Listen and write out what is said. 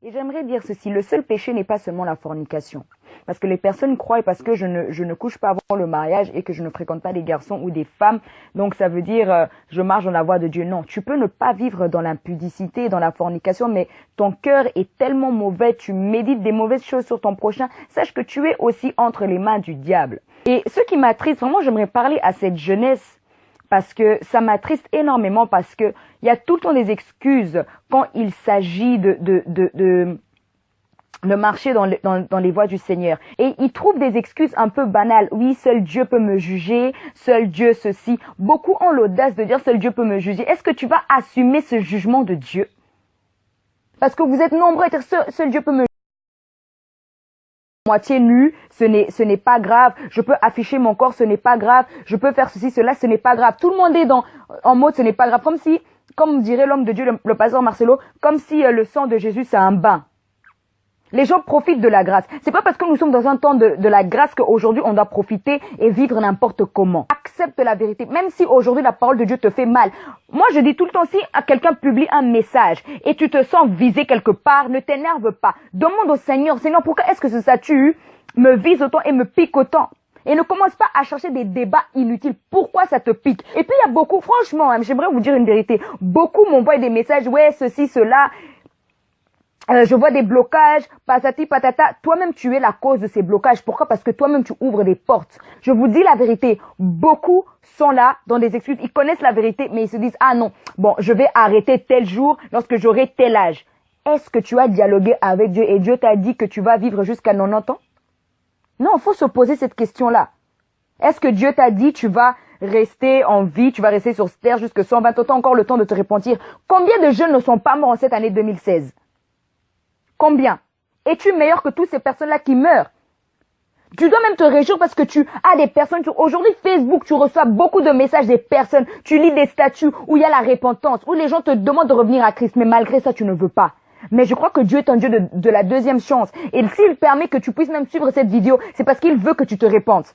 Et j'aimerais dire ceci, le seul péché n'est pas seulement la fornication. Parce que les personnes croient parce que je ne couche pas avant le mariage et que je ne fréquente pas des garçons ou des femmes, donc ça veut dire je marche dans la voie de Dieu. Non, tu peux ne pas vivre dans l'impudicité, dans la fornication, mais ton cœur est tellement mauvais, tu médites des mauvaises choses sur ton prochain, sache que tu es aussi entre les mains du diable. Et ce qui m'attriste, vraiment j'aimerais parler à cette jeunesse, parce que ça m'attriste énormément, parce que il y a tout le temps des excuses quand il s'agit de marcher dans les voies du Seigneur. Et ils trouvent des excuses un peu banales. Oui, seul Dieu peut me juger, seul Dieu ceci. Beaucoup ont l'audace de dire seul Dieu peut me juger. Est-ce que tu vas assumer ce jugement de Dieu? Parce que vous êtes nombreux à dire seul Dieu peut me juger. Moitié nu, ce n'est pas grave. Je peux afficher mon corps, ce n'est pas grave. Je peux faire ceci, cela, ce n'est pas grave. Tout le monde est en mode ce n'est pas grave. Comme dirait l'homme de Dieu, le pasteur Marcelo, comme si le sang de Jésus c'est un bain. Les gens profitent de la grâce. C'est pas parce que nous sommes dans un temps de la grâce qu'aujourd'hui on doit profiter et vivre n'importe comment. Accepte la vérité, même si aujourd'hui la parole de Dieu te fait mal. Moi je dis tout le temps, si quelqu'un publie un message et tu te sens visé quelque part, ne t'énerve pas. Demande au Seigneur, Seigneur, pourquoi est-ce que ce statut me vise autant et me pique autant? Et ne commence pas à chercher des débats inutiles. Pourquoi ça te pique? Et puis il y a beaucoup, franchement, j'aimerais vous dire une vérité. Beaucoup m'envoient des messages, ouais, ceci, cela. Je vois des blocages, patati patata. Toi-même, tu es la cause de ces blocages. Pourquoi? Parce que toi-même, tu ouvres des portes. Je vous dis la vérité. Beaucoup sont là dans des excuses. Ils connaissent la vérité, mais ils se disent, ah non, bon, je vais arrêter tel jour lorsque j'aurai tel âge. Est-ce que tu as dialogué avec Dieu et Dieu t'a dit que tu vas vivre jusqu'à 90 ans? Non, il faut se poser cette question-là. Est-ce que Dieu t'a dit tu vas rester en vie, tu vas rester sur cette terre jusqu'à 120 ans, t'as encore le temps de te repentir? Combien de jeunes ne sont pas morts en cette année 2016? Combien? Es-tu meilleur que toutes ces personnes-là qui meurent? Tu dois même te réjouir parce que tu as des personnes, aujourd'hui Facebook, tu reçois beaucoup de messages des personnes, tu lis des statuts où il y a la repentance, où les gens te demandent de revenir à Christ, mais malgré ça, tu ne veux pas. Mais je crois que Dieu est un Dieu de la deuxième chance. Et s'il permet que tu puisses même suivre cette vidéo, c'est parce qu'il veut que tu te répandes.